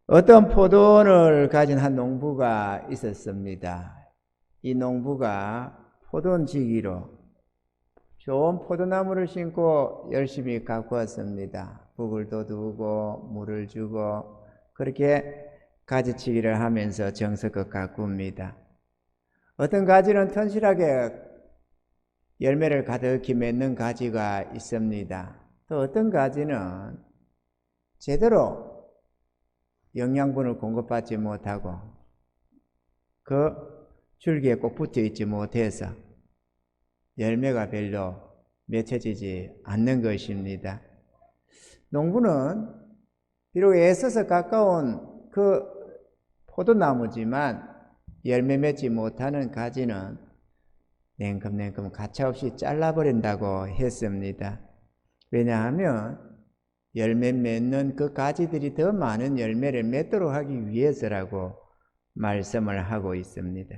어떤 포도원을 가진 한 농부가 있었습니다. 이 농부가 포도원지기로 좋은 포도나무를 심고 열심히 가꾸었습니다. 북을 돋우고 물을 주고 그렇게 가지치기를 하면서 정성껏 가꿉니다. 어떤 가지는 튼실하게 열매를 가득히 맺는 가지가 있습니다. 또 어떤 가지는 제대로 영양분을 공급받지 못하고 그 줄기에 꼭 붙어 있지 못해서 열매가 별로 맺혀지지 않는 것입니다. 농부는 비록 애써서 가까운 그 포도나무지만 열매 맺지 못하는 가지는 냉큼냉큼 가차없이 잘라버린다고 했습니다. 왜냐하면 열매 맺는 그 가지들이 더 많은 열매를 맺도록 하기 위해서라고 말씀을 하고 있습니다.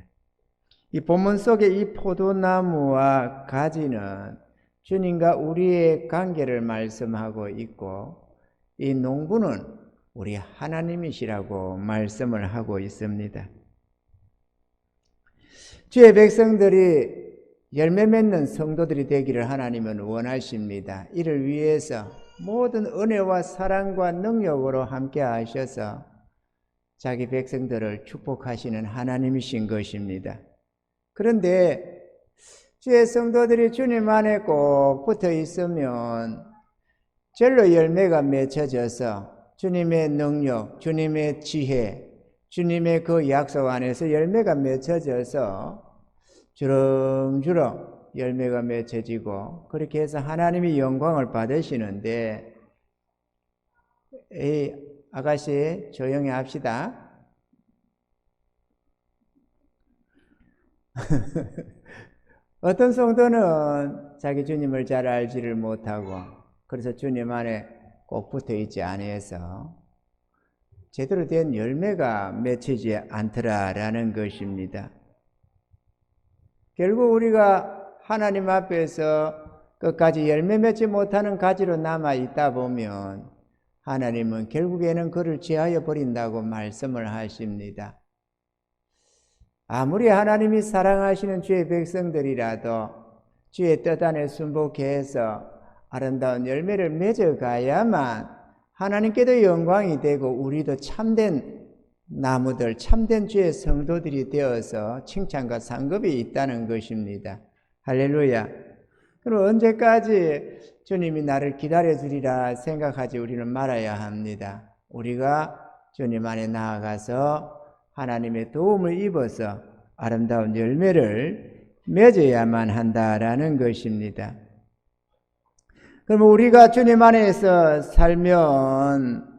이 본문 속에 이 포도나무와 가지는 주님과 우리의 관계를 말씀하고 있고 이 농부는 우리 하나님이시라고 말씀을 하고 있습니다. 주의 백성들이 열매 맺는 성도들이 되기를 하나님은 원하십니다. 이를 위해서 모든 은혜와 사랑과 능력으로 함께 하셔서 자기 백성들을 축복하시는 하나님이신 것입니다. 그런데 주의 성도들이 주님 안에 꼭 붙어 있으면 절로 열매가 맺혀져서 주님의 능력, 주님의 지혜, 주님의 그 약속 안에서 열매가 맺혀져서 주렁주렁 열매가 맺혀지고 그렇게 해서 하나님이 영광을 받으시는데, 에이 아가씨 조용히 합시다. 어떤 성도는 자기 주님을 잘 알지를 못하고 그래서 주님 안에 꼭 붙어 있지 아니해서 제대로 된 열매가 맺히지 않더라라는 것입니다. 결국 우리가 하나님 앞에서 끝까지 열매 맺지 못하는 가지로 남아 있다 보면 하나님은 결국에는 그를 제하여 버린다고 말씀을 하십니다. 아무리 하나님이 사랑하시는 주의 백성들이라도 주의 뜻 안에 순복해서 아름다운 열매를 맺어가야만 하나님께도 영광이 되고 우리도 참된 나무들, 참된 주의 성도들이 되어서 칭찬과 상급이 있다는 것입니다. 할렐루야. 그럼 언제까지 주님이 나를 기다려주리라 생각하지 우리는 말아야 합니다. 우리가 주님 안에 나아가서 하나님의 도움을 입어서 아름다운 열매를 맺어야만 한다라는 것입니다. 그러면 우리가 주님 안에서 살려면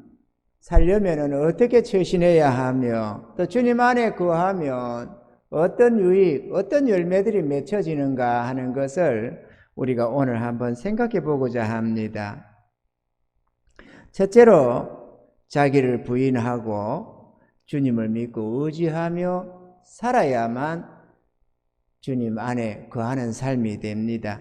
어떻게 처신해야 하며 또 주님 안에 거하면 어떤 유익, 어떤 열매들이 맺혀지는가 하는 것을 우리가 오늘 한번 생각해 보고자 합니다. 첫째로 자기를 부인하고 주님을 믿고 의지하며 살아야만 주님 안에 거하는 삶이 됩니다.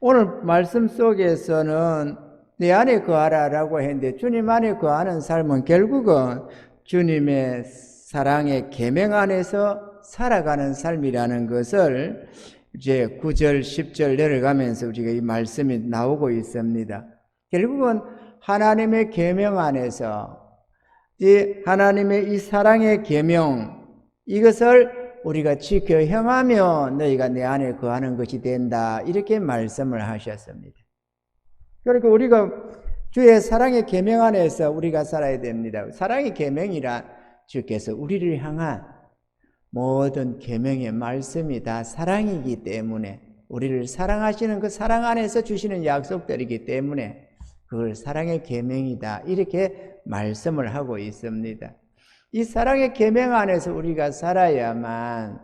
오늘 말씀 속에서는 내 안에 거하라라고 했는데 주님 안에 거하는 삶은 결국은 주님의 사랑의 계명 안에서 살아가는 삶이라는 것을 이제 9절, 10절 내려가면서 우리가 이 말씀이 나오고 있습니다. 결국은 하나님의 계명 안에서 이 하나님의 이 사랑의 계명 이것을 우리가 지켜 행하며 너희가 내 안에 거하는 것이 된다 이렇게 말씀을 하셨습니다. 그러니까 우리가 주의 사랑의 계명 안에서 우리가 살아야 됩니다. 사랑의 계명이란 주께서 우리를 향한 모든 계명의 말씀이 다 사랑이기 때문에 우리를 사랑하시는 그 사랑 안에서 주시는 약속들이기 때문에 그걸 사랑의 계명이다 이렇게 말씀을 하고 있습니다. 이 사랑의 계명 안에서 우리가 살아야만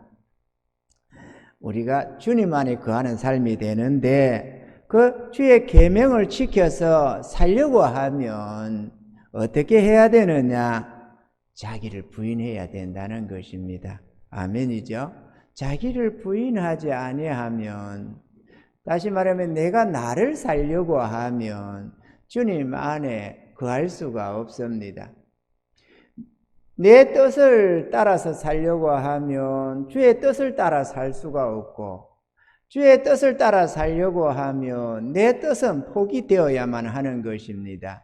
우리가 주님 안에 거하는 삶이 되는데 그 주의 계명을 지켜서 살려고 하면 어떻게 해야 되느냐? 자기를 부인해야 된다는 것입니다. 아멘이죠? 자기를 부인하지 아니하면, 다시 말하면 내가 나를 살려고 하면 주님 안에 거할 수가 없습니다. 내 뜻을 따라서 살려고 하면 주의 뜻을 따라 살 수가 없고, 주의 뜻을 따라 살려고 하면 내 뜻은 포기되어야만 하는 것입니다.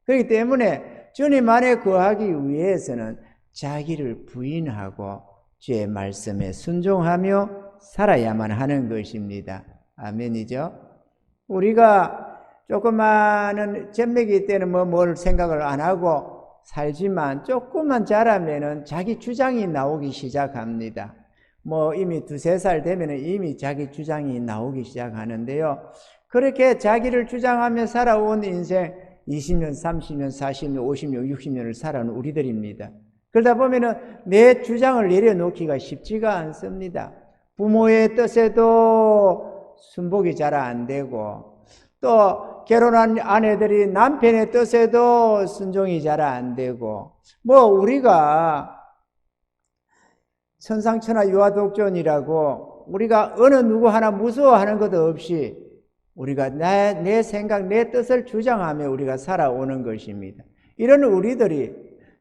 그렇기 때문에 주님 안에 거하기 위해서는 자기를 부인하고 주의 말씀에 순종하며 살아야만 하는 것입니다. 아멘이죠? 우리가 조그마한 잼맥이 때는 뭘 생각을 안 하고 살지만 조금만 자라면은 자기 주장이 나오기 시작합니다. 이미 2-3살 되면은 이미 자기 주장이 나오기 시작하는데요. 그렇게 자기를 주장하며 살아온 인생 20년, 30년, 40년, 50년, 60년을 살아온 우리들입니다. 그러다 보면은 내 주장을 내려놓기가 쉽지가 않습니다. 부모의 뜻에도 순복이 잘 안 되고, 또 결혼한 아내들이 남편의 뜻에도 순종이 잘 안 되고, 우리가 천상천하 유아독존이라고 우리가 어느 누구 하나 무서워하는 것도 없이 우리가 내 생각, 내 뜻을 주장하며 우리가 살아오는 것입니다. 이런 우리들이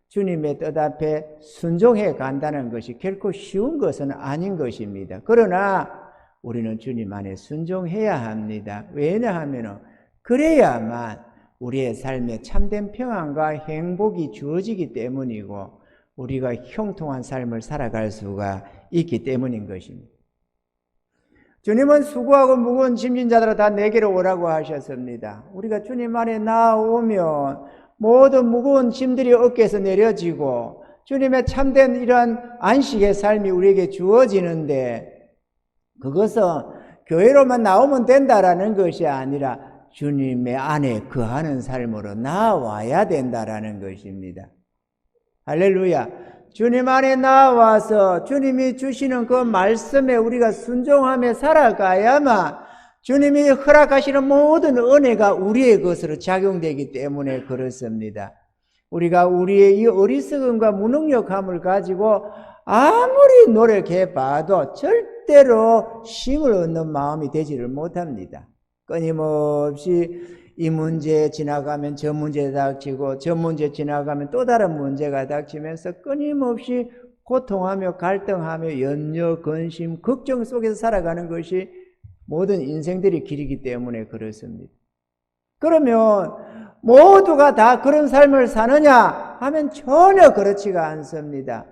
주님의 뜻 앞에 순종해 간다는 것이 결코 쉬운 것은 아닌 것입니다. 그러나 우리는 주님 안에 순종해야 합니다. 왜냐하면 그래야만 우리의 삶에 참된 평안과 행복이 주어지기 때문이고 우리가 형통한 삶을 살아갈 수가 있기 때문인 것입니다. 주님은 수고하고 무거운 짐진 자들아 다 내게로 오라고 하셨습니다. 우리가 주님 안에 나오면 모든 무거운 짐들이 어깨에서 내려지고 주님의 참된 이러한 안식의 삶이 우리에게 주어지는데, 그것은 교회로만 나오면 된다라는 것이 아니라 주님의 안에 거하는 삶으로 나와야 된다라는 것입니다. 할렐루야. 주님 안에 나와서 주님이 주시는 그 말씀에 우리가 순종하며 살아가야만 주님이 허락하시는 모든 은혜가 우리의 것으로 작용되기 때문에 그렇습니다. 우리가 우리의 이 어리석음과 무능력함을 가지고 아무리 노력해봐도 절대로 쉼을 얻는 마음이 되지를 못합니다. 끊임없이 이 문제 지나가면 저 문제 닥치고 저 문제 지나가면 또 다른 문제가 닥치면서 끊임없이 고통하며 갈등하며 염려, 근심, 걱정 속에서 살아가는 것이 모든 인생들의 길이기 때문에 그렇습니다. 그러면 모두가 다 그런 삶을 사느냐 하면 전혀 그렇지가 않습니다.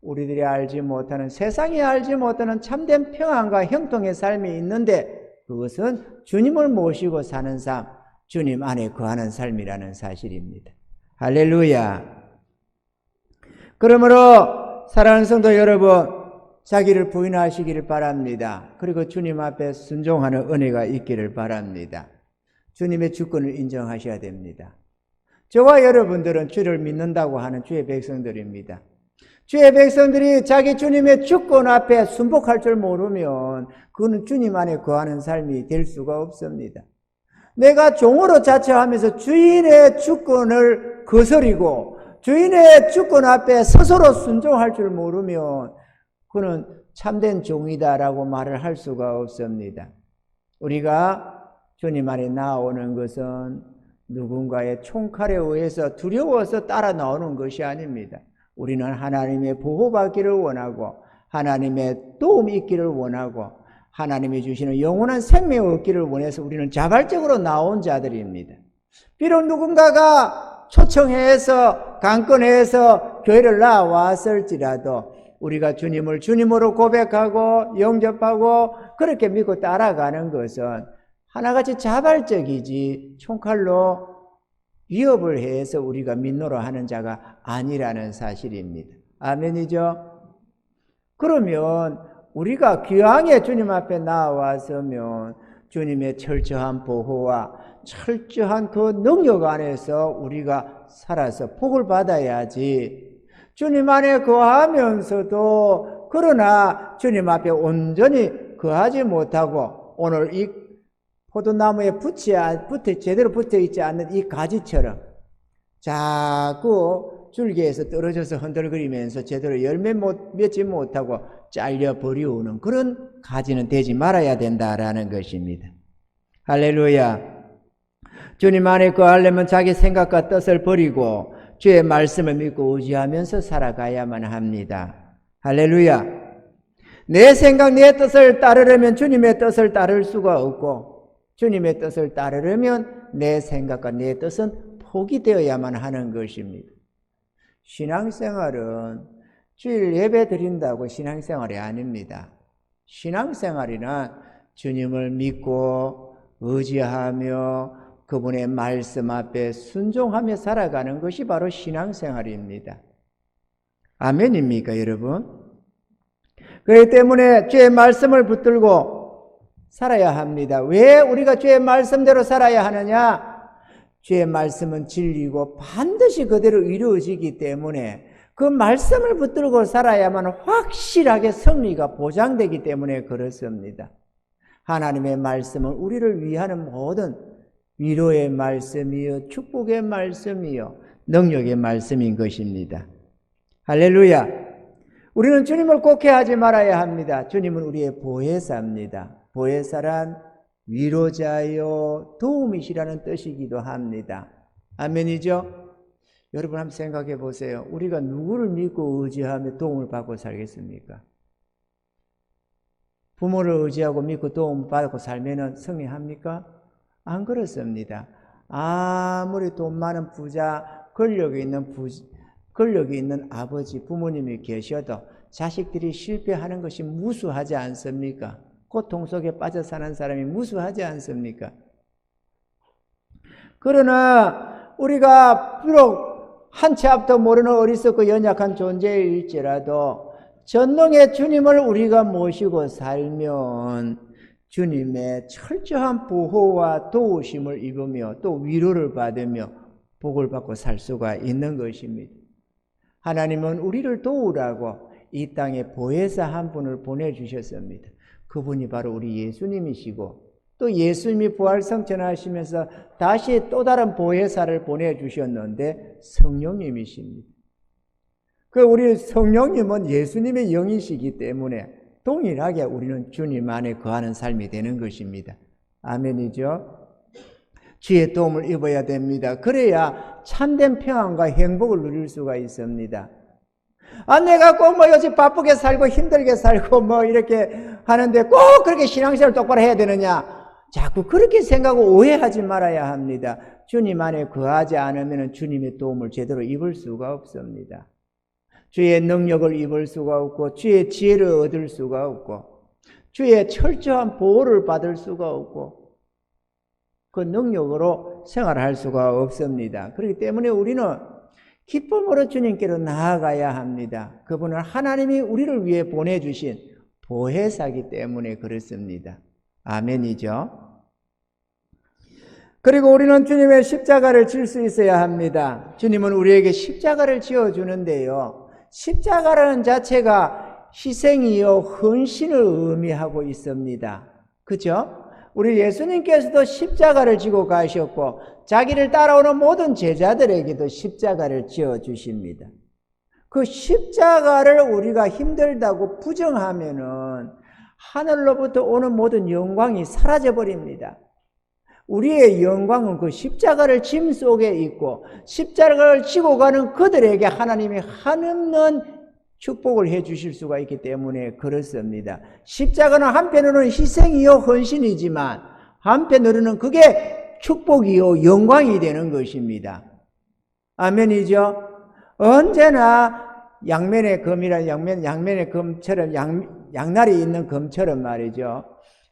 우리들이 알지 못하는, 세상이 알지 못하는 참된 평안과 형통의 삶이 있는데 그것은 주님을 모시고 사는 삶, 주님 안에 거하는 삶이라는 사실입니다. 할렐루야. 그러므로 사랑하는 성도 여러분, 자기를 부인하시기를 바랍니다. 그리고 주님 앞에 순종하는 은혜가 있기를 바랍니다. 주님의 주권을 인정하셔야 됩니다. 저와 여러분들은 주를 믿는다고 하는 주의 백성들입니다. 주의 백성들이 자기 주님의 주권 앞에 순복할 줄 모르면 그는 주님 안에 거하는 삶이 될 수가 없습니다. 내가 종으로 자처하면서 주인의 주권을 거스리고 주인의 주권 앞에 스스로 순종할 줄 모르면 그는 참된 종이다라고 말을 할 수가 없습니다. 우리가 주님 안에 나오는 것은 누군가의 총칼에 의해서 두려워서 따라 나오는 것이 아닙니다. 우리는 하나님의 보호받기를 원하고 하나님의 도움이 있기를 원하고 하나님이 주시는 영원한 생명을 얻기를 원해서 우리는 자발적으로 나온 자들입니다. 비록 누군가가 초청해서 강권해서 교회를 나왔을지라도 우리가 주님을 주님으로 고백하고 영접하고 그렇게 믿고 따라가는 것은 하나같이 자발적이지 총칼로 위협을 해서 우리가 믿노라 하는 자가 아니라는 사실입니다. 아멘이죠? 그러면 우리가 귀하게 주님 앞에 나와서면 주님의 철저한 보호와 철저한 그 능력 안에서 우리가 살아서 복을 받아야지, 주님 안에 거하면서도 그러나 주님 앞에 온전히 거하지 못하고 오늘 이 포도나무에 제대로 붙어 있지 않는 이 가지처럼 자꾸 줄기에서 떨어져서 흔들거리면서 제대로 열매 맺지 못하고 잘려 버리우는 그런 가지는 되지 말아야 된다라는 것입니다. 할렐루야. 주님 안에 거하려면 자기 생각과 뜻을 버리고 주의 말씀을 믿고 의지하면서 살아가야만 합니다. 할렐루야. 내 생각, 내 뜻을 따르려면 주님의 뜻을 따를 수가 없고, 주님의 뜻을 따르려면 내 생각과 내 뜻은 포기되어야만 하는 것입니다. 신앙생활은 주일 예배 드린다고 신앙생활이 아닙니다. 신앙생활이란 주님을 믿고 의지하며 그분의 말씀 앞에 순종하며 살아가는 것이 바로 신앙생활입니다. 아멘입니까, 여러분? 그렇기 때문에 주의 말씀을 붙들고 살아야 합니다. 왜 우리가 주의 말씀대로 살아야 하느냐? 주의 말씀은 진리고 반드시 그대로 이루어지기 때문에 그 말씀을 붙들고 살아야만 확실하게 승리가 보장되기 때문에 그렇습니다. 하나님의 말씀은 우리를 위하는 모든 위로의 말씀이요, 축복의 말씀이요, 능력의 말씀인 것입니다. 할렐루야. 우리는 주님을 곡해하지 말아야 합니다. 주님은 우리의 보혜사입니다. 보혜사란 위로자요 도움이시라는 뜻이기도 합니다. 아멘이죠? 여러분 한번 생각해 보세요. 우리가 누구를 믿고 의지하며 도움을 받고 살겠습니까? 부모를 의지하고 믿고 도움을 받고 살면 승리합니까? 안 그렇습니다. 아무리 돈 많은 부자, 권력이 있는 아버지, 부모님이 계셔도 자식들이 실패하는 것이 무수하지 않습니까? 고통 속에 빠져 사는 사람이 무수하지 않습니까? 그러나 우리가 비록 한 치 앞도 모르는 어리석고 연약한 존재일지라도 전능의 주님을 우리가 모시고 살면 주님의 철저한 보호와 도우심을 입으며 또 위로를 받으며 복을 받고 살 수가 있는 것입니다. 하나님은 우리를 도우라고 이 땅에 보혜사 한 분을 보내주셨습니다. 그분이 바로 우리 예수님이시고 또 예수님이 부활성천하시면서 다시 또 다른 보혜사를 보내주셨는데 성령님이십니다. 우리 성령님은 예수님의 영이시기 때문에 동일하게 우리는 주님 안에 거하는 삶이 되는 것입니다. 아멘이죠? 주의 도움을 입어야 됩니다. 그래야 참된 평안과 행복을 누릴 수가 있습니다. 내가 꼭 요즘 바쁘게 살고 힘들게 살고 이렇게 하는데 꼭 그렇게 신앙생활 똑바로 해야 되느냐? 자꾸 그렇게 생각하고 오해하지 말아야 합니다. 주님 안에 거하지 않으면 주님의 도움을 제대로 입을 수가 없습니다. 주의 능력을 입을 수가 없고 주의 지혜를 얻을 수가 없고 주의 철저한 보호를 받을 수가 없고 그 능력으로 생활할 수가 없습니다. 그렇기 때문에 우리는 기쁨으로 주님께로 나아가야 합니다. 그분은 하나님이 우리를 위해 보내주신 보혜사이기 때문에 그렇습니다. 아멘이죠. 그리고 우리는 주님의 십자가를 질 수 있어야 합니다. 주님은 우리에게 십자가를 지어주는데요. 십자가라는 자체가 희생이요 헌신을 의미하고 있습니다. 그죠? 우리 예수님께서도 십자가를 지고 가셨고 자기를 따라오는 모든 제자들에게도 십자가를 지어주십니다. 그 십자가를 우리가 힘들다고 부정하면은 하늘로부터 오는 모든 영광이 사라져버립니다. 우리의 영광은 그 십자가를 짐 속에 있고 십자가를 지고 가는 그들에게 하나님이 한없는 축복을 해 주실 수가 있기 때문에 그렇습니다. 십자가는 한편으로는 희생이요 헌신이지만 한편으로는 그게 축복이요 영광이 되는 것입니다. 아멘이죠? 언제나 양면의 금이란 양면의 금처럼 양날이 있는 금처럼 말이죠.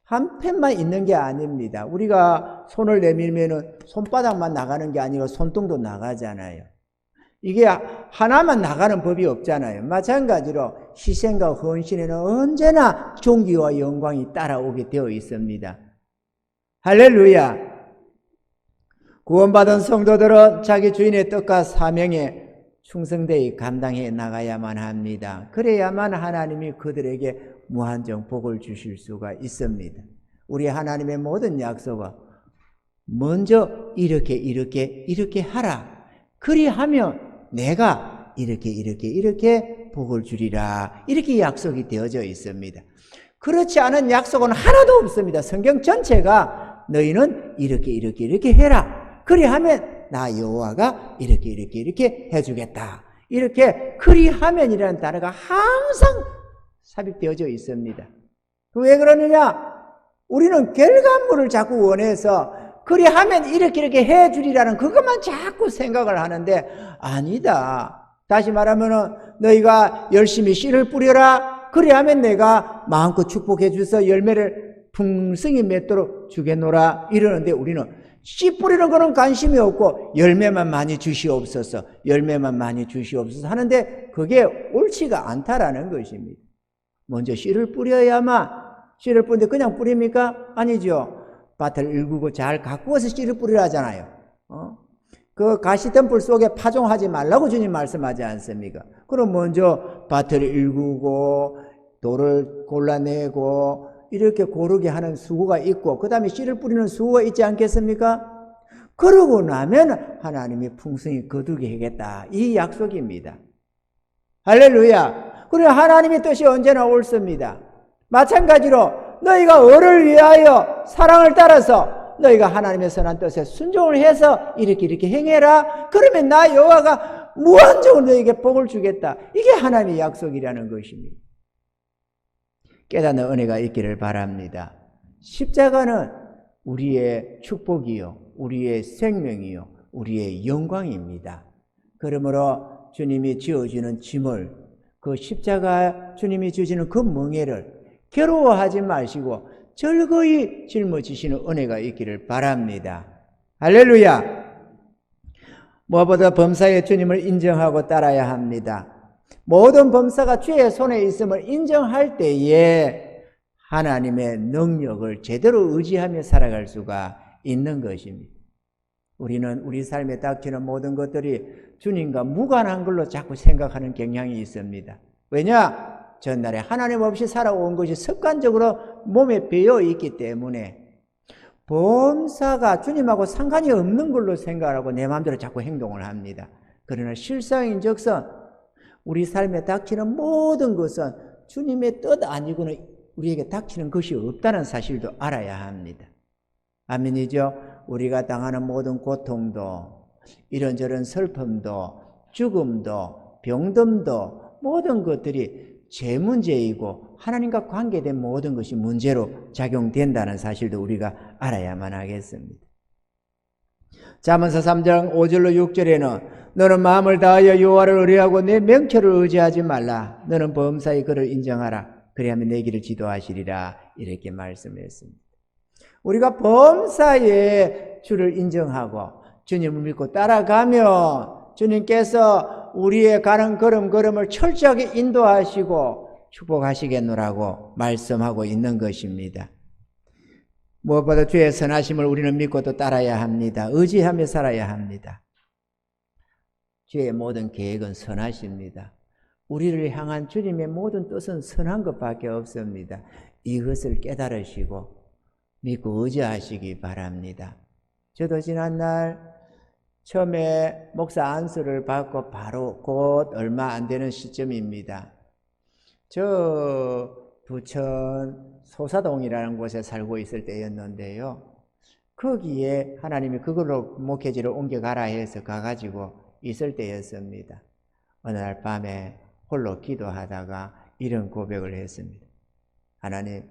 한 펜만 있는 게 아닙니다. 우리가 손을 내밀면은 손바닥만 나가는 게 아니고 손등도 나가잖아요. 이게 하나만 나가는 법이 없잖아요. 마찬가지로 희생과 헌신에는 언제나 존귀와 영광이 따라오게 되어 있습니다. 할렐루야. 구원받은 성도들은 자기 주인의 뜻과 사명에 충성되이 감당해 나가야만 합니다. 그래야만 하나님이 그들에게 무한정 복을 주실 수가 있습니다. 우리 하나님의 모든 약속은 먼저 이렇게 하라. 그리하면 내가 이렇게 복을 주리라. 이렇게 약속이 되어져 있습니다. 그렇지 않은 약속은 하나도 없습니다. 성경 전체가 너희는 이렇게 해라. 그리하면 나 여호와가 이렇게 해주겠다. 이렇게 그리하면이라는 단어가 항상 삽입되어져 있습니다. 왜 그러느냐? 우리는 결과물을 자꾸 원해서 그리하면 이렇게 해주리라는 그것만 자꾸 생각을 하는데 아니다. 다시 말하면 너희가 열심히 씨를 뿌려라. 그리하면 내가 마음껏 축복해 주서 열매를 풍성히 맺도록 주겠노라 이러는데 우리는 씨 뿌리는 거는 관심이 없고 열매만 많이 주시옵소서 열매만 많이 주시옵소서 하는데 그게 옳지가 않다라는 것입니다. 먼저 씨를 뿌려야만 씨를 뿌리는데 그냥 뿌립니까? 아니죠. 밭을 일구고 잘 가꾸어서 씨를 뿌리라 하잖아요. 그 가시덤불 속에 파종하지 말라고 주님 말씀하지 않습니까? 그럼 먼저 밭을 일구고 돌을 골라내고 이렇게 고르게 하는 수고가 있고 그 다음에 씨를 뿌리는 수고가 있지 않겠습니까? 그러고 나면 하나님이 풍성히 거두게 하겠다. 이 약속입니다. 할렐루야. 그리고 하나님의 뜻이 언제나 옳습니다. 마찬가지로 너희가 을을 위하여 사랑을 따라서 너희가 하나님의 선한 뜻에 순종을 해서 이렇게 행해라. 그러면 나 여호와가 무한적으로 너희에게 복을 주겠다. 이게 하나님의 약속이라는 것입니다. 깨닫는 은혜가 있기를 바랍니다. 십자가는 우리의 축복이요, 우리의 생명이요, 우리의 영광입니다. 그러므로 주님이 지어주는 짐을, 그 십자가 주님이 주시는 그 멍에를 괴로워하지 마시고 즐거이 짊어지시는 은혜가 있기를 바랍니다. 할렐루야. 무엇보다 범사에 주님을 인정하고 따라야 합니다. 모든 범사가 주의 손에 있음을 인정할 때에 하나님의 능력을 제대로 의지하며 살아갈 수가 있는 것입니다. 우리는 우리 삶에 닥치는 모든 것들이 주님과 무관한 걸로 자꾸 생각하는 경향이 있습니다. 왜냐? 전날에 하나님 없이 살아온 것이 습관적으로 몸에 배어 있기 때문에 범사가 주님하고 상관이 없는 걸로 생각하고 내 마음대로 자꾸 행동을 합니다. 그러나 실상인즉슨 우리 삶에 닥치는 모든 것은 주님의 뜻 아니고는 우리에게 닥치는 것이 없다는 사실도 알아야 합니다. 아멘이죠? 우리가 당하는 모든 고통도 이런저런 슬픔도 죽음도 병듦도 모든 것들이 제 문제이고 하나님과 관계된 모든 것이 문제로 작용된다는 사실도 우리가 알아야만 하겠습니다. 잠언서 3장 5절로 6절에는 너는 마음을 다하여 여호와를 의뢰하고 내 명철을 의지하지 말라. 너는 범사의 그를 인정하라. 그리하면 내 길을 지도하시리라. 이렇게 말씀했습니다. 우리가 범사의 주를 인정하고 주님을 믿고 따라가면 주님께서 우리의 가는 걸음걸음을 철저하게 인도하시고 축복하시겠노라고 말씀하고 있는 것입니다. 무엇보다 주의 선하심을 우리는 믿고 또 따라야 합니다. 의지하며 살아야 합니다. 주의 모든 계획은 선하십니다. 우리를 향한 주님의 모든 뜻은 선한 것밖에 없습니다. 이것을 깨달으시고 믿고 의지하시기 바랍니다. 저도 지난날 처음에 목사 안수를 받고 바로 곧 얼마 안 되는 시점입니다. 저 부천 소사동이라는 곳에 살고 있을 때였는데요. 거기에 하나님이 그걸로 목회지를 옮겨가라 해서 가가지고 있을 때였습니다. 어느 날 밤에 홀로 기도하다가 이런 고백을 했습니다. 하나님,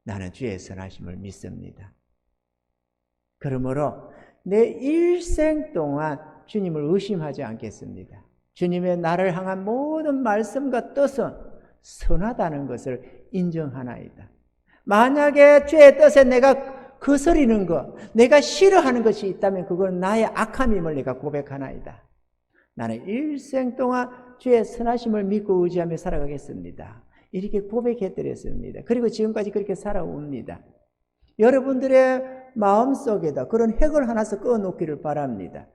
나는 주의 선하심을 믿습니다. 그러므로 내 일생 동안 주님을 의심하지 않겠습니다. 주님의 나를 향한 모든 말씀과 뜻은 선하다는 것을 인정하나이다. 만약에 주의 뜻에 내가 거스리는 것, 내가 싫어하는 것이 있다면 그건 나의 악함임을 내가 고백하나이다. 나는 일생 동안 주의 선하심을 믿고 의지하며 살아가겠습니다. 이렇게 고백해드렸습니다. 그리고 지금까지 그렇게 살아옵니다. 여러분들의 마음속에다 그런 핵을 하나씩 꺼놓기를 바랍니다.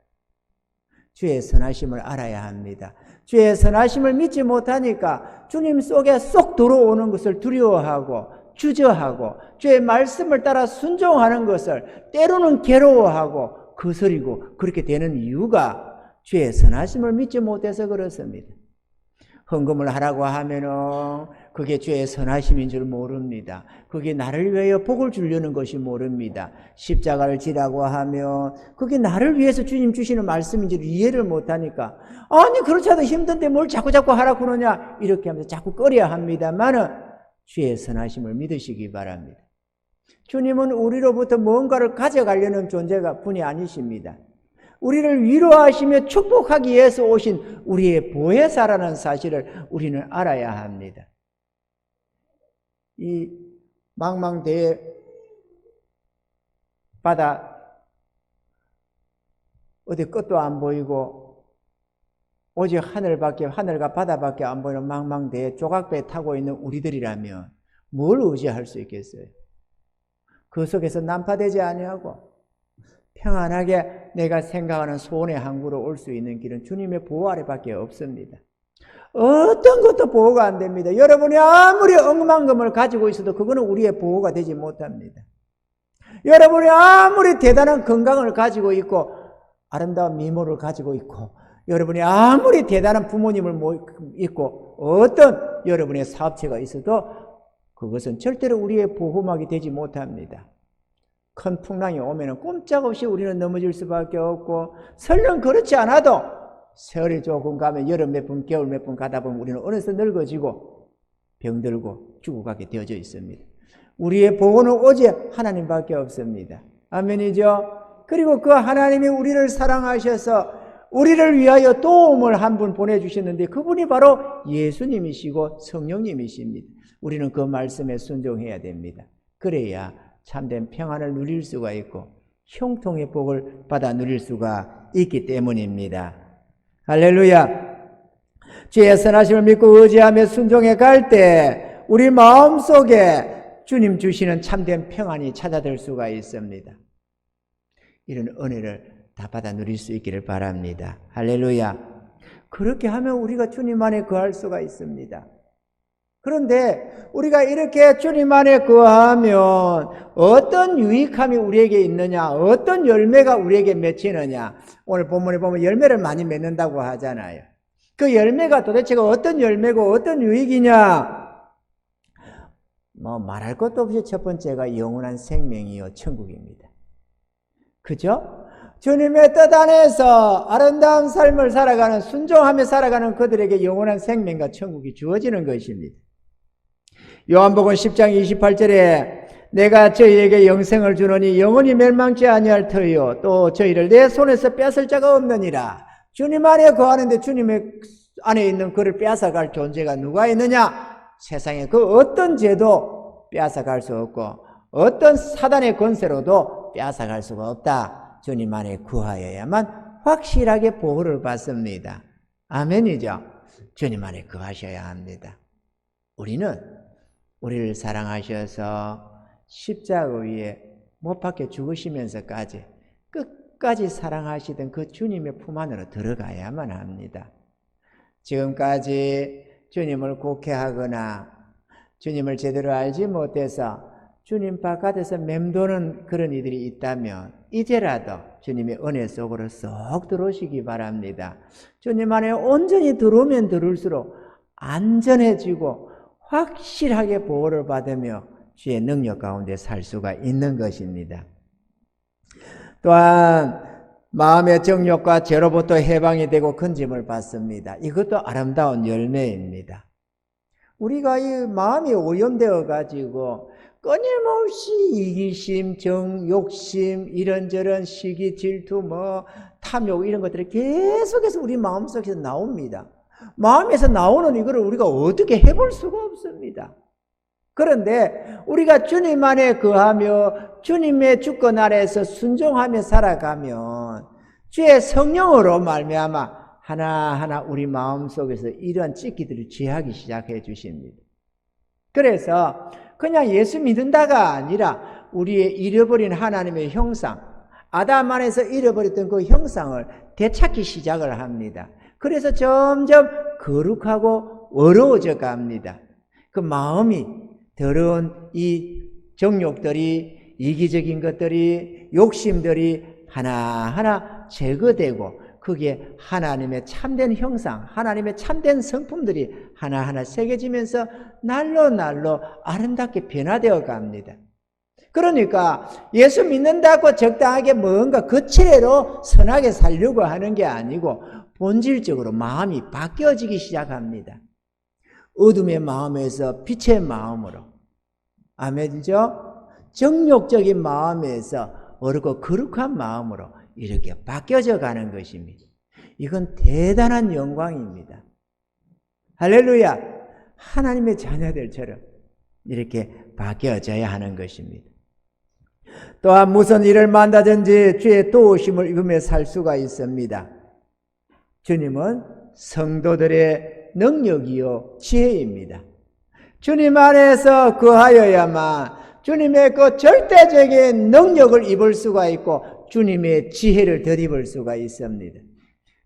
주의 선하심을 알아야 합니다. 주의 선하심을 믿지 못하니까 주님 속에 쏙 들어오는 것을 두려워하고 주저하고 주의 말씀을 따라 순종하는 것을 때로는 괴로워하고 거스리고 그렇게 되는 이유가 주의 선하심을 믿지 못해서 그렇습니다. 헌금을 하라고 하면은 그게 주의 선하심인 줄 모릅니다. 그게 나를 위하여 복을 주려는 것이 모릅니다. 십자가를 지라고 하면 그게 나를 위해서 주님 주시는 말씀인 줄 이해를 못하니까 아니 그렇지 않아도 힘든데 뭘 자꾸 하라고 그러냐 이렇게 하면서 자꾸 꺼려야 합니다만은 주의 선하심을 믿으시기 바랍니다. 주님은 우리로부터 뭔가를 가져가려는 존재가 분이 아니십니다. 우리를 위로하시며 축복하기 위해서 오신 우리의 보혜사라는 사실을 우리는 알아야 합니다. 이 망망대해 바다 어디 끝도 안 보이고 오직 하늘과 바다밖에 안 보이는 망망대해 조각배 타고 있는 우리들이라면 뭘 의지할 수 있겠어요? 그 속에서 난파되지 아니하고 평안하게 내가 생각하는 소원의 항구로 올 수 있는 길은 주님의 보호 아래밖에 없습니다. 어떤 것도 보호가 안 됩니다. 여러분이 아무리 억만금을 가지고 있어도 그거는 우리의 보호가 되지 못합니다. 여러분이 아무리 대단한 건강을 가지고 있고 아름다운 미모를 가지고 있고 여러분이 아무리 대단한 부모님을 있고 어떤 여러분의 사업체가 있어도 그것은 절대로 우리의 보호막이 되지 못합니다. 큰 풍랑이 오면 꼼짝없이 우리는 넘어질 수밖에 없고 설령 그렇지 않아도 세월이 조금 가면 여름 몇 분, 겨울 몇 분 가다 보면 우리는 어느새 늙어지고 병들고 죽어가게 되어져 있습니다. 우리의 보호는 오직 하나님밖에 없습니다. 아멘이죠? 그리고 그 하나님이 우리를 사랑하셔서 우리를 위하여 도움을 한 분 보내주셨는데 그분이 바로 예수님이시고 성령님이십니다. 우리는 그 말씀에 순종해야 됩니다. 그래야 참된 평안을 누릴 수가 있고 형통의 복을 받아 누릴 수가 있기 때문입니다. 할렐루야. 주의 선하심을 믿고 의지하며 순종해 갈 때 우리 마음속에 주님 주시는 참된 평안이 찾아들 수가 있습니다. 이런 은혜를 다 받아 누릴 수 있기를 바랍니다. 할렐루야. 그렇게 하면 우리가 주님 안에 거할 수가 있습니다. 그런데 우리가 이렇게 주님 안에 거하면 어떤 유익함이 우리에게 있느냐, 어떤 열매가 우리에게 맺히느냐. 오늘 본문에 보면 열매를 많이 맺는다고 하잖아요. 그 열매가 도대체가 어떤 열매고 어떤 유익이냐. 말할 것도 없이 첫 번째가 영원한 생명이요 천국입니다. 그죠? 주님의 뜻 안에서 아름다운 삶을 살아가는, 순종하며 살아가는 그들에게 영원한 생명과 천국이 주어지는 것입니다. 요한복음 10장 28절에 내가 저희에게 영생을 주노니 영원히 멸망치 아니할 터이요 또 저희를 내 손에서 뺏을 자가 없느니라. 주님 안에 거하는데 주님의 안에 있는 그를 빼앗아갈 존재가 누가 있느냐? 세상에 그 어떤 죄도 빼앗아갈 수 없고 어떤 사단의 권세로도 빼앗아갈 수가 없다. 주님 안에 거하여야만 확실하게 보호를 받습니다. 아멘이죠? 주님 안에 거하셔야 합니다. 우리를 사랑하셔서 십자가 위에 못 박혀 죽으시면서까지 끝까지 사랑하시던 그 주님의 품 안으로 들어가야만 합니다. 지금까지 주님을 곡해하거나 주님을 제대로 알지 못해서 주님 바깥에서 맴도는 그런 이들이 있다면 이제라도 주님의 은혜 속으로 쏙 들어오시기 바랍니다. 주님 안에 온전히 들어오면 들을수록 안전해지고 확실하게 보호를 받으며 주의 능력 가운데 살 수가 있는 것입니다. 또한 마음의 정욕과 죄로부터 해방이 되고 건짐을 받습니다. 이것도 아름다운 열매입니다. 우리가 이 마음이 오염되어 가지고 끊임없이 이기심, 욕심, 이런저런 시기, 질투, 탐욕 이런 것들이 계속해서 우리 마음속에서 나옵니다. 마음에서 나오는 이거를 우리가 어떻게 해볼 수가 없습니다. 그런데 우리가 주님 안에 거하며 주님의 주권 아래에서 순종하며 살아가면 주의 성령으로 말미암아 하나하나 우리 마음속에서 이러한 찢기들을 취하기 시작해 주십니다. 그래서 그냥 예수 믿는다가 아니라 우리의 잃어버린 하나님의 형상, 아담 안에서 잃어버렸던 그 형상을 되찾기 시작을 합니다. 그래서 점점 거룩하고 어려워져 갑니다. 그 마음이 더러운 이 정욕들이, 이기적인 것들이, 욕심들이 하나하나 제거되고 거기에 하나님의 참된 형상, 하나님의 참된 성품들이 하나하나 새겨지면서 날로 아름답게 변화되어 갑니다. 그러니까 예수 믿는다고 적당하게 뭔가 거칠애로 선하게 살려고 하는 게 아니고 본질적으로 마음이 바뀌어지기 시작합니다. 어둠의 마음에서 빛의 마음으로, 아멘이죠? 정욕적인 마음에서 어렵고 거룩한 마음으로 이렇게 바뀌어져 가는 것입니다. 이건 대단한 영광입니다. 할렐루야! 하나님의 자녀들처럼 이렇게 바뀌어져야 하는 것입니다. 또한 무슨 일을 만나든지 주의 도우심을 입으며 살 수가 있습니다. 주님은 성도들의 능력이요 지혜입니다. 주님 안에서 거하여야만 주님의 그 절대적인 능력을 입을 수가 있고 주님의 지혜를 덧입을 수가 있습니다.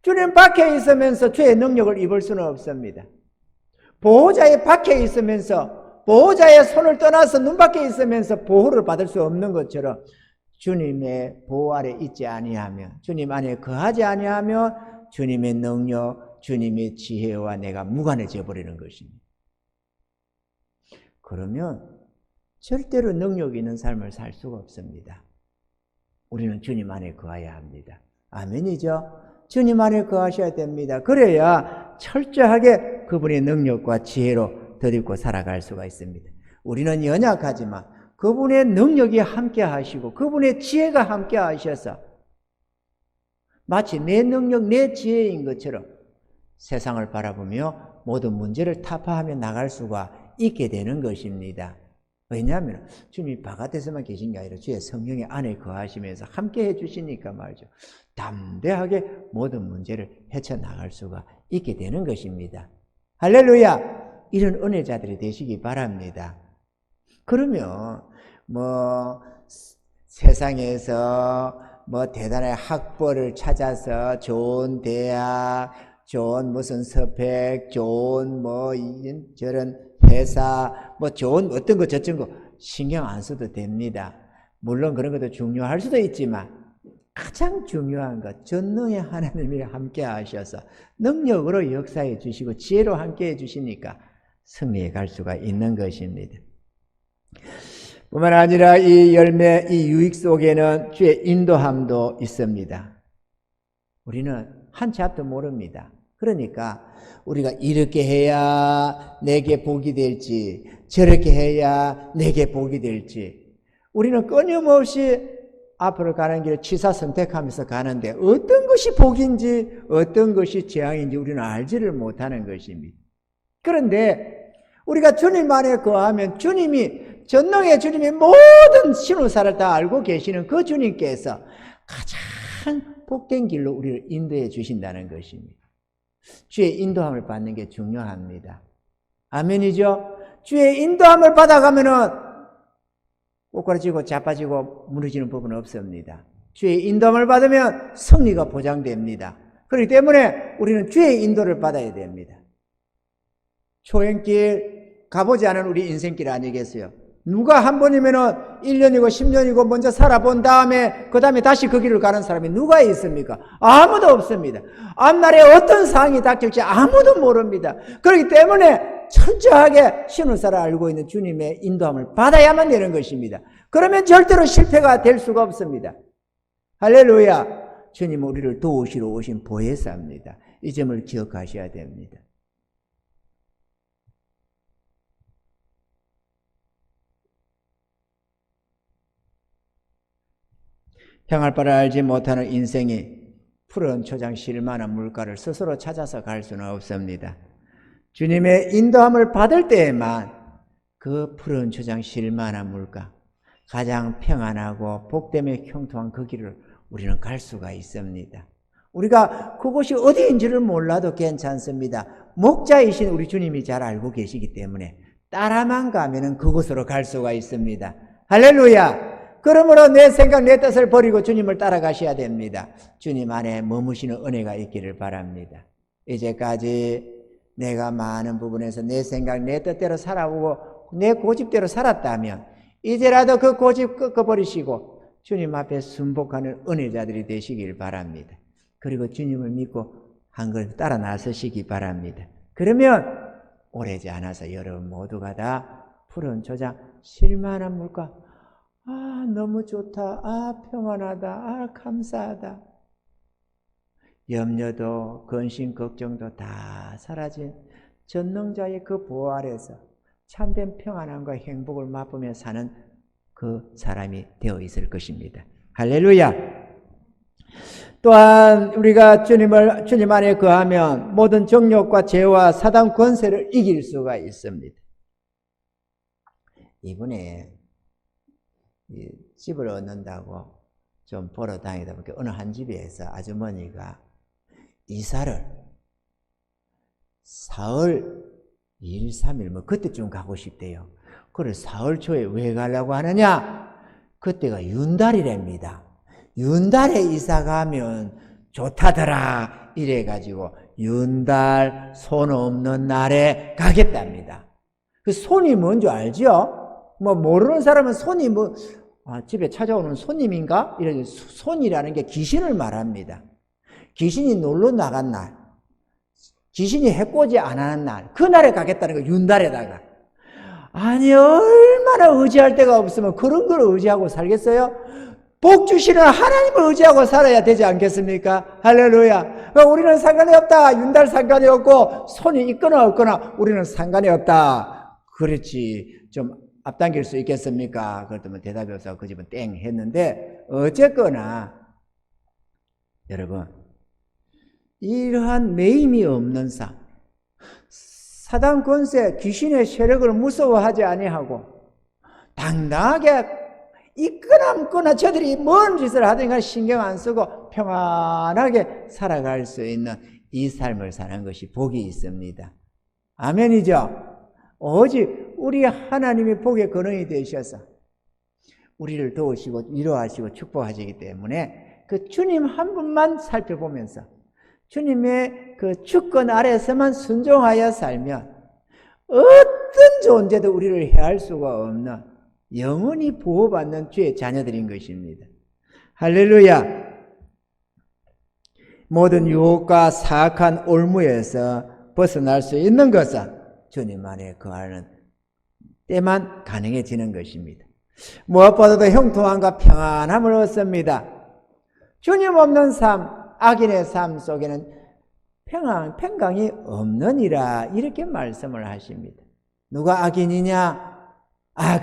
주님 밖에 있으면서 주의 능력을 입을 수는 없습니다. 보호자의 밖에 있으면서, 보호자의 손을 떠나서 눈 밖에 있으면서 보호를 받을 수 없는 것처럼 주님의 보호 아래 있지 아니하면, 주님 안에 거하지 아니하면 주님의 능력, 주님의 지혜와 내가 무관해져 버리는 것입니다. 그러면 절대로 능력 있는 삶을 살 수가 없습니다. 우리는 주님 안에 거해야 합니다. 아멘이죠? 주님 안에 거하셔야 됩니다. 그래야 철저하게 그분의 능력과 지혜로 덧입고 살아갈 수가 있습니다. 우리는 연약하지만 그분의 능력이 함께 하시고 그분의 지혜가 함께 하셔서 마치 내 능력, 내 지혜인 것처럼 세상을 바라보며 모든 문제를 타파하며 나갈 수가 있게 되는 것입니다. 왜냐하면 주님이 바깥에서만 계신 게 아니라 주의 성령의 안에 거하시면서 함께 해주시니까 말이죠. 담대하게 모든 문제를 헤쳐나갈 수가 있게 되는 것입니다. 할렐루야! 이런 은혜자들이 되시기 바랍니다. 그러면 세상에서 대단한 학벌을 찾아서 좋은 대학, 좋은 무슨 스펙, 좋은 저런 회사, 좋은 어떤 거 저런 거 신경 안 써도 됩니다. 물론 그런 것도 중요할 수도 있지만 가장 중요한 것, 전능의 하나님이 함께 하셔서 능력으로 역사해 주시고 지혜로 함께 해 주시니까 승리해 갈 수가 있는 것입니다. 뿐만 아니라 이 열매, 이 유익 속에는 주의 인도함도 있습니다. 우리는 한치 앞도 모릅니다. 그러니까 우리가 이렇게 해야 내게 복이 될지, 저렇게 해야 내게 복이 될지, 우리는 끊임없이 앞으로 가는 길을 취사 선택하면서 가는데 어떤 것이 복인지 어떤 것이 재앙인지 우리는 알지를 못하는 것입니다. 그런데 우리가 주님 안에 거하면 주님이, 전능의 주님이 모든 신우사를 다 알고 계시는 그 주님께서 가장 복된 길로 우리를 인도해 주신다는 것입니다. 주의 인도함을 받는 게 중요합니다. 아멘이죠? 주의 인도함을 받아가면은 꼬꾸라지고 자빠지고 무너지는 법은 없습니다. 주의 인도함을 받으면 승리가 보장됩니다. 그렇기 때문에 우리는 주의 인도를 받아야 됩니다. 초행길 가보지 않은 우리 인생길 아니겠어요? 누가 한 번이면은 1년이고 10년이고 먼저 살아본 다음에 그 다음에 다시 그 길을 가는 사람이 누가 있습니까? 아무도 없습니다. 앞날에 어떤 상황이 닥칠지 아무도 모릅니다. 그렇기 때문에 철저하게 신우사를 알고 있는 주님의 인도함을 받아야만 되는 것입니다. 그러면 절대로 실패가 될 수가 없습니다. 할렐루야! 주님은 우리를 도우시러 오신 보혜사입니다. 이 점을 기억하셔야 됩니다. 향할 바를 알지 못하는 인생이 푸른 초장 실만한 물가를 스스로 찾아서 갈 수는 없습니다. 주님의 인도함을 받을 때에만 그 푸른 초장 실만한 물가, 가장 평안하고 복됨에 형통한 그 길을 우리는 갈 수가 있습니다. 우리가 그곳이 어디인지를 몰라도 괜찮습니다. 목자이신 우리 주님이 잘 알고 계시기 때문에 따라만 가면은 그곳으로 갈 수가 있습니다. 할렐루야! 그러므로 내 생각, 내 뜻을 버리고 주님을 따라가셔야 됩니다. 주님 안에 머무시는 은혜가 있기를 바랍니다. 이제까지 내가 많은 부분에서 내 생각, 내 뜻대로 살아오고 내 고집대로 살았다면 이제라도 그 고집 꺾어버리시고 주님 앞에 순복하는 은혜자들이 되시길 바랍니다. 그리고 주님을 믿고 한 걸 따라 나서시기 바랍니다. 그러면 오래지 않아서 여러분 모두가 다 푸른 초장, 쉴만한 물가, 아 너무 좋다, 아 평안하다, 아 감사하다, 염려도 근심 걱정도 다 사라진 전능자의 그 보호 아래서 참된 평안함과 행복을 맛보며 사는 그 사람이 되어 있을 것입니다. 할렐루야. 또한 우리가 주님 안에 거하면 모든 정욕과 죄와 사단 권세를 이길 수가 있습니다. 이번에 집을 얻는다고 좀 보러 다니다 보니까 어느 한 집에서 아주머니가 이사를 4월 2일, 3일 뭐 그때쯤 가고 싶대요. 그걸 4월 초에 왜 가려고 하느냐? 그때가 윤달이랍니다. 윤달에 이사 가면 좋다더라 이래가지고 윤달 손 없는 날에 가겠답니다. 그 손이 뭔지 알죠? 뭐 모르는 사람은 손이 집에 찾아오는 손님인가? 이런 손이라는 게 귀신을 말합니다. 귀신이 놀러 나간 날, 귀신이 해코지 안 하는 날, 그날에 가겠다는 거, 윤달에다가. 아니 얼마나 의지할 데가 없으면 그런 걸 의지하고 살겠어요? 복 주시는 하나님을 의지하고 살아야 되지 않겠습니까? 할렐루야. 우리는 상관이 없다. 윤달 상관이 없고 손이 있거나 없거나 우리는 상관이 없다. 그렇지. 좀 앞당길 수 있겠습니까? 그랬더니 대답이 없어서 그 집은 땡 했는데 어쨌거나 여러분 이러한 매임이 없는 삶, 사단 권세, 귀신의 세력을 무서워하지 아니하고 당당하게 있거나 없거나 저들이 뭔 짓을 하든가 신경 안 쓰고 평안하게 살아갈 수 있는 이 삶을 사는 것이 복이 있습니다. 아멘이죠? 오직 우리 하나님이 복의 근원이 되셔서 우리를 도우시고 위로하시고 축복하시기 때문에 그 주님 한 분만 살펴보면서 주님의 그 주권 아래서만 순종하여 살면 어떤 존재도 우리를 해할 수가 없는 영원히 보호받는 주의 자녀들인 것입니다. 할렐루야. 모든 유혹과 사악한 올무에서 벗어날 수 있는 것은 주님 안에 거하는 때만 가능해지는 것입니다. 무엇보다도 형통함과 평안함을 얻습니다. 주님 없는 삶, 악인의 삶 속에는 평강이 없느니라 이렇게 말씀을 하십니다. 누가 악인이냐?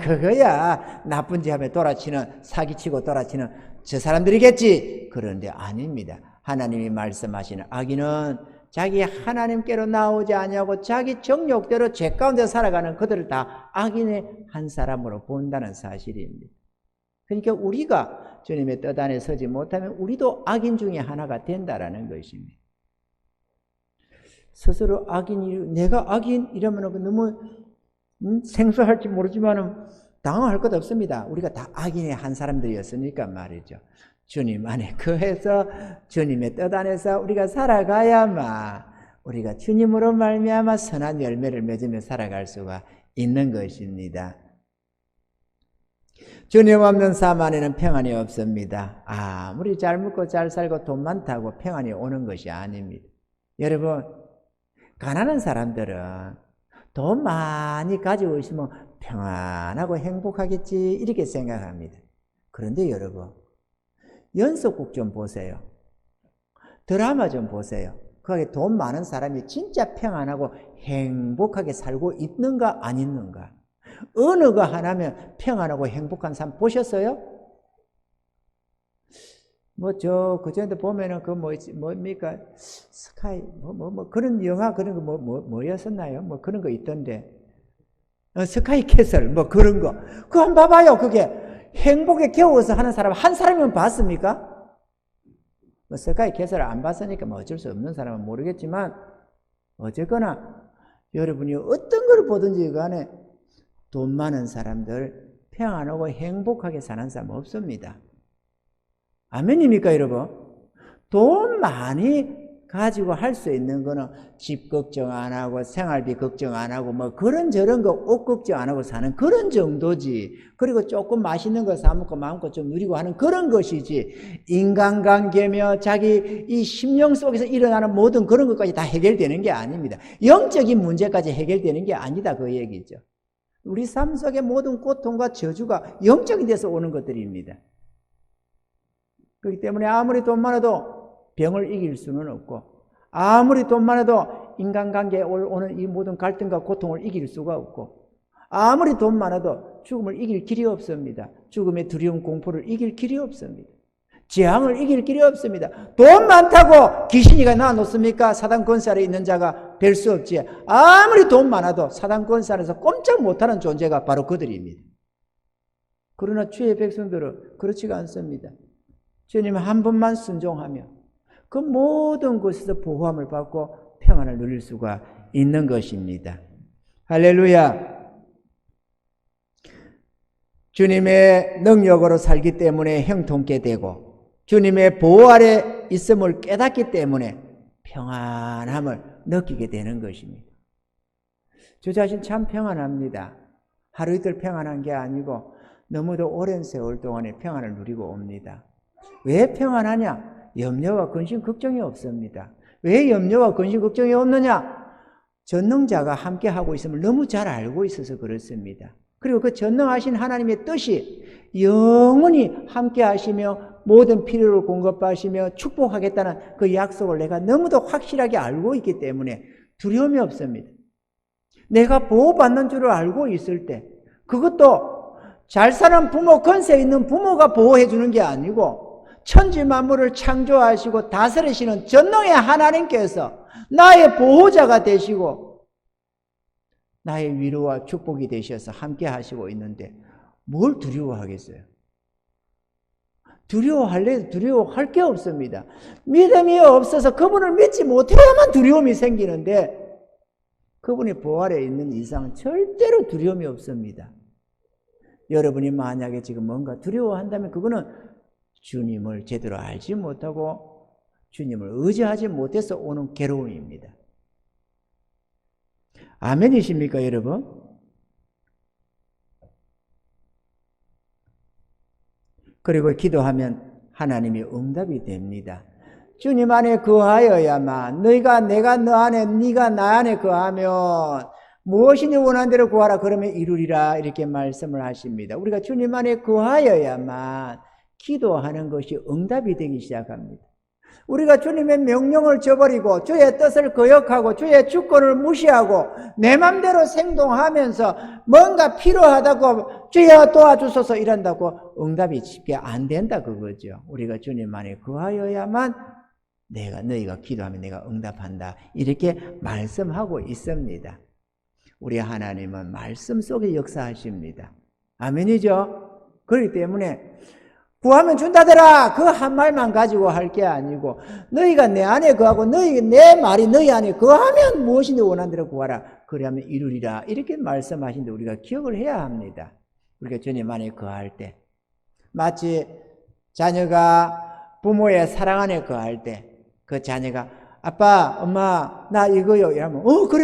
그거야 나쁜 짓 하며 돌아치는, 사기치고 돌아치는 저 사람들이겠지. 그런데 아닙니다. 하나님이 말씀하시는 악인은 자기 하나님께로 나오지 아니하고 자기 정욕대로 죄 가운데 살아가는 그들을 다 악인의 한 사람으로 본다는 사실입니다. 그러니까 우리가 주님의 뜻 안에 서지 못하면 우리도 악인 중에 하나가 된다라는 것입니다. 스스로 악인, 내가 악인 이러면 너무 생소할지 모르지만 당황할 것 없습니다. 우리가 다 악인의 한 사람들이었으니까 말이죠. 주님 안에 거해서 주님의 뜻 안에서 우리가 살아가야만 우리가 주님으로 말미암아 선한 열매를 맺으며 살아갈 수가 있는 것입니다. 주님 없는 삶 안에는 평안이 없습니다. 아무리 잘 먹고 잘 살고 돈 많다고 평안이 오는 것이 아닙니다. 여러분, 가난한 사람들은 돈 많이 가지고 있으면 평안하고 행복하겠지 이렇게 생각합니다. 그런데 여러분, 연속극 좀 보세요. 드라마 좀 보세요. 거기에 돈 많은 사람이 진짜 평안하고 행복하게 살고 있는가 안 있는가? 어느 거 하나면 평안하고 행복한 삶 보셨어요? 그전에도 보면은 뭡니까? 스카이, 그런 영화 그런 거 뭐였었나요? 그런 거 있던데. 스카이 캐슬, 그런 거. 그거 한번 봐봐요. 그게 행복에 겨워서 하는 사람, 한 사람이면 봤습니까? 스카이 캐슬을 안 봤으니까 어쩔 수 없는 사람은 모르겠지만, 어쨌거나, 여러분이 어떤 걸 보든지 간에 돈 많은 사람들, 평안하고 행복하게 사는 사람 없습니다. 아멘입니까, 여러분? 돈 많이 가지고 할 수 있는 거는 집 걱정 안 하고 생활비 걱정 안 하고 뭐 그런저런 거 옷 걱정 안 하고 사는 그런 정도지. 그리고 조금 맛있는 거 사 먹고 마음껏 좀 누리고 하는 그런 것이지. 인간관계며 자기 이 심령 속에서 일어나는 모든 그런 것까지 다 해결되는 게 아닙니다. 영적인 문제까지 해결되는 게 아니다 그 얘기죠. 우리 삶 속의 모든 고통과 저주가 영적인 데서 오는 것들입니다. 그렇기 때문에 아무리 돈 많아도 병을 이길 수는 없고, 아무리 돈 많아도 인간관계에 오는 이 모든 갈등과 고통을 이길 수가 없고, 아무리 돈 많아도 죽음을 이길 길이 없습니다. 죽음의 두려움 공포를 이길 길이 없습니다. 재앙을 이길 길이 없습니다. 돈 많다고 귀신이가 나놓습니까? 사단 권세 아래 있는 자가 될 수 없지. 아무리 돈 많아도 사단 권세 안에서 꼼짝 못하는 존재가 바로 그들입니다. 그러나 주의 백성들은 그렇지가 않습니다. 주님 한 번만 순종하며 그 모든 곳에서 보호함을 받고 평안을 누릴 수가 있는 것입니다. 할렐루야. 주님의 능력으로 살기 때문에 형통케 되고 주님의 보호 아래 있음을 깨닫기 때문에 평안함을 느끼게 되는 것입니다. 저 자신 참 평안합니다. 하루 이틀 평안한 게 아니고 너무도 오랜 세월 동안에 평안을 누리고 옵니다. 왜 평안하냐? 염려와 근심 걱정이 없습니다. 왜 염려와 근심 걱정이 없느냐? 전능자가 함께하고 있음을 너무 잘 알고 있어서 그렇습니다. 그리고 그 전능하신 하나님의 뜻이 영원히 함께하시며 모든 필요를 공급하시며 축복하겠다는 그 약속을 내가 너무도 확실하게 알고 있기 때문에 두려움이 없습니다. 내가 보호받는 줄을 알고 있을 때, 그것도 잘 사는 부모, 권세 있는 부모가 보호해 주는 게 아니고 천지 만물을 창조하시고 다스리시는 전능의 하나님께서 나의 보호자가 되시고 나의 위로와 축복이 되셔서 함께 하시고 있는데 뭘 두려워하겠어요? 두려워할 게 없습니다. 믿음이 없어서 그분을 믿지 못해야만 두려움이 생기는데 그분이 보호 아래 있는 이상 절대로 두려움이 없습니다. 여러분이 만약에 지금 뭔가 두려워한다면 그거는 주님을 제대로 알지 못하고 주님을 의지하지 못해서 오는 괴로움입니다. 아멘이십니까, 여러분? 그리고 기도하면 하나님이 응답이 됩니다. 주님 안에 거하여야만, 내가 너 안에, 네가 나 안에 거하면 무엇이니 원하는 대로 구하라 그러면 이루리라 이렇게 말씀을 하십니다. 우리가 주님 안에 거하여야만 기도하는 것이 응답이 되기 시작합니다. 우리가 주님의 명령을 저버리고 주의 뜻을 거역하고 주의 주권을 무시하고 내 맘대로 생동하면서 뭔가 필요하다고 주여 도와주소서 이런다고 응답이 쉽게 안 된다 그거죠. 우리가 주님 안에 거하여야만 너희가 기도하면 내가 응답한다 이렇게 말씀하고 있습니다. 우리 하나님은 말씀 속에 역사하십니다. 아멘이죠? 그렇기 때문에 구하면 준다더라 그 한 말만 가지고 할 게 아니고 너희가 내 안에 거하고 내 말이 너희 안에 거하면 무엇인지 원하는 대로 구하라 그러면 이루리라 이렇게 말씀하신데 우리가 기억을 해야 합니다. 우리가 주님 안에 거할 때 마치 자녀가 부모의 사랑 안에 거할 때 그 자녀가 아빠 엄마 나 이거요 이러면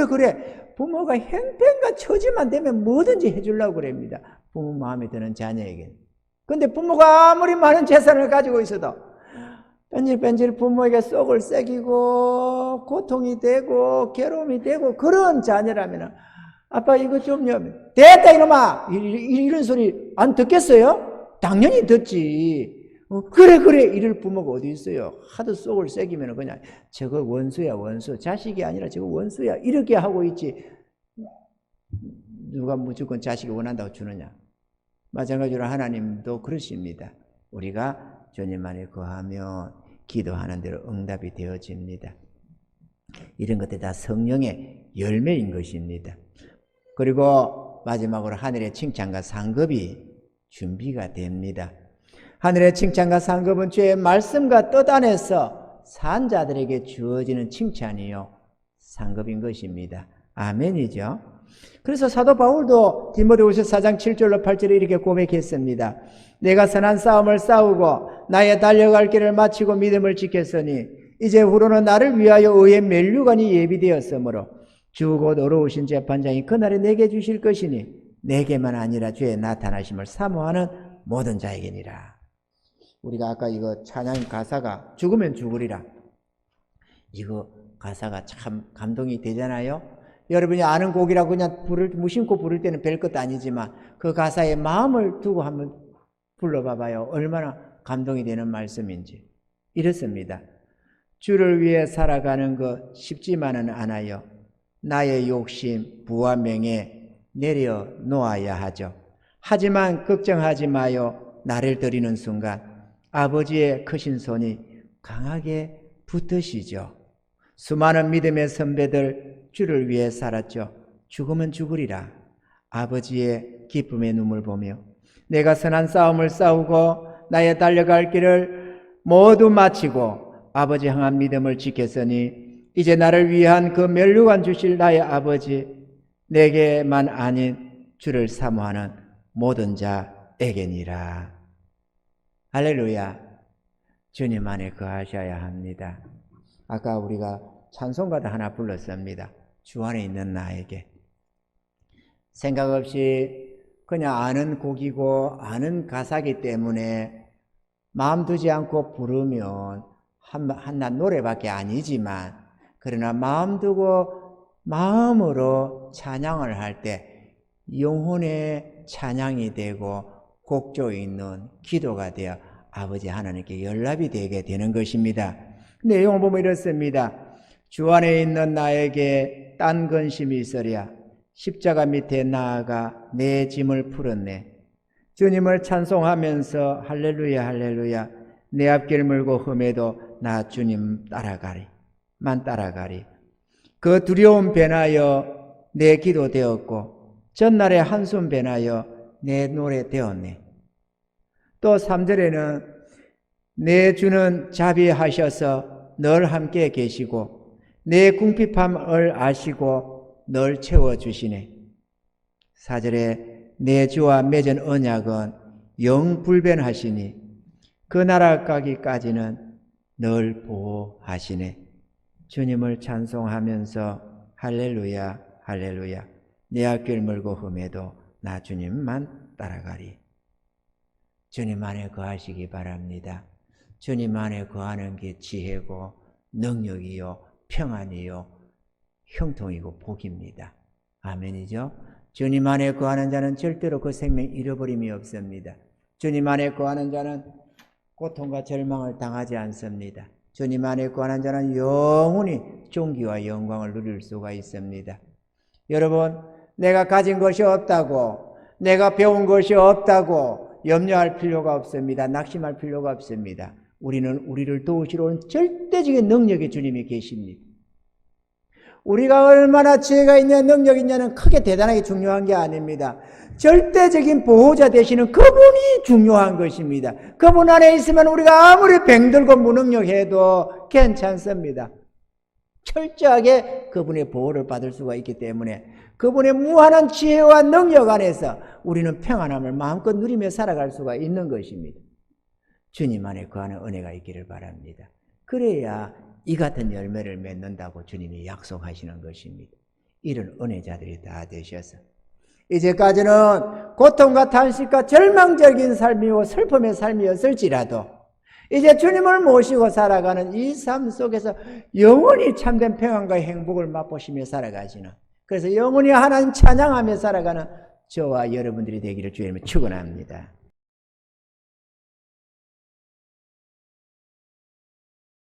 그래 부모가 형편과 처지만 되면 뭐든지 해주려고 그럽니다. 부모 마음에 드는 자녀에게는. 근데 부모가 아무리 많은 재산을 가지고 있어도 뺀질뺀질 부모에게 속을 새기고 고통이 되고 괴로움이 되고 그런 자녀라면 아빠 이거 좀요 됐다 이놈아 이런 소리 안 듣겠어요? 당연히 듣지. 그래 이럴 부모가 어디 있어요? 하도 속을 새기면 그냥 저거 원수야 원수 자식이 아니라 저거 원수야 이렇게 하고 있지 누가 무조건 자식이 원한다고 주느냐. 마찬가지로 하나님도 그러십니다. 우리가 주님 안에 거하면 기도하는 대로 응답이 되어집니다. 이런 것들 다 성령의 열매인 것입니다. 그리고 마지막으로 하늘의 칭찬과 상급이 준비가 됩니다. 하늘의 칭찬과 상급은 주의 말씀과 뜻 안에서 산 자들에게 주어지는 칭찬이요 상급인 것입니다. 아멘이죠. 그래서 사도 바울도 디모데후서 4장 7절로 8절에 이렇게 고백했습니다. 내가 선한 싸움을 싸우고 나의 달려갈 길을 마치고 믿음을 지켰으니 이제후로는 나를 위하여 의의 면류관이 예비되었으므로 주 곧 어려우신 재판장이 그날에 내게 주실 것이니 내게만 아니라 주의 나타나심을 사모하는 모든 자에게니라. 우리가 아까 이거 찬양 가사가 죽으면 죽으리라, 이거 가사가 참 감동이 되잖아요. 여러분이 아는 곡이라고 그냥 무심코 부를 때는 별것도 아니지만 그 가사에 마음을 두고 한번 불러봐봐요. 얼마나 감동이 되는 말씀인지. 이렇습니다. 주를 위해 살아가는 것 쉽지만은 않아요. 나의 욕심, 부와 명예 내려놓아야 하죠. 하지만 걱정하지 마요. 나를 드리는 순간 아버지의 크신 손이 강하게 붙으시죠. 수많은 믿음의 선배들 주를 위해 살았죠. 죽으면 죽으리라. 아버지의 기쁨의 눈물 보며 내가 선한 싸움을 싸우고 나의 달려갈 길을 모두 마치고 아버지 향한 믿음을 지켰으니 이제 나를 위한 그 면류관 주실 나의 아버지, 내게만 아닌 주를 사모하는 모든 자에게니라. 할렐루야. 주님 안에 거하셔야 합니다. 아까 우리가 찬송가도 하나 불렀습니다. 주 안에 있는 나에게. 생각 없이 그냥 아는 곡이고 아는 가사기 때문에 마음 두지 않고 부르면 한낱 노래밖에 아니지만, 그러나 마음 두고 마음으로 찬양을 할 때 영혼의 찬양이 되고 곡조 있는 기도가 되어 아버지 하나님께 연락이 되게 되는 것입니다. 내용을 보면 이렇습니다. 주 안에 있는 나에게 딴 근심이 있으랴. 십자가 밑에 나아가 내 짐을 풀었네. 주님을 찬송하면서 할렐루야 할렐루야 내 앞길 물고 흠에도 나 주님 따라가리. 그 두려움 변하여 내 기도 되었고 전날의 한숨 변하여 내 노래 되었네. 또 3절에는 내 주는 자비하셔서 늘 함께 계시고 내 궁핍함을 아시고 늘 채워주시네. 4절에 내 주와 맺은 언약은 영불변하시니 그 나라 가기까지는 늘 보호하시네. 주님을 찬송하면서 할렐루야 할렐루야 내 앞길 물고 흠에도 나 주님만 따라가리. 주님 안에 거하시기 바랍니다. 주님 안에 거하는 게 지혜고 능력이요 평안이요 형통이고 복입니다. 아멘이죠. 주님 안에 거하는 자는 절대로 그 생명 잃어버림이 없습니다. 주님 안에 거하는 자는 고통과 절망을 당하지 않습니다. 주님 안에 거하는 자는 영원히 존귀와 영광을 누릴 수가 있습니다. 여러분, 내가 가진 것이 없다고, 내가 배운 것이 없다고 염려할 필요가 없습니다. 낙심할 필요가 없습니다. 우리는 우리를 도우시러 온 절대적인 능력의 주님이 계십니다. 우리가 얼마나 지혜가 있냐 능력이 있냐는 크게 대단하게 중요한 게 아닙니다. 절대적인 보호자 되시는 그분이 중요한 것입니다. 그분 안에 있으면 우리가 아무리 병들고 무능력해도 괜찮습니다. 철저하게 그분의 보호를 받을 수가 있기 때문에 그분의 무한한 지혜와 능력 안에서 우리는 평안함을 마음껏 누리며 살아갈 수가 있는 것입니다. 주님 안에 거하는 은혜가 있기를 바랍니다. 그래야 이 같은 열매를 맺는다고 주님이 약속하시는 것입니다. 이런 은혜자들이 다 되셔서 이제까지는 고통과 탄식과 절망적인 삶이고 슬픔의 삶이었을지라도 이제 주님을 모시고 살아가는 이 삶 속에서 영원히 참된 평안과 행복을 맛보시며 살아가시는, 그래서 영원히 하나님 찬양하며 살아가는 저와 여러분들이 되기를 주님을 축원합니다.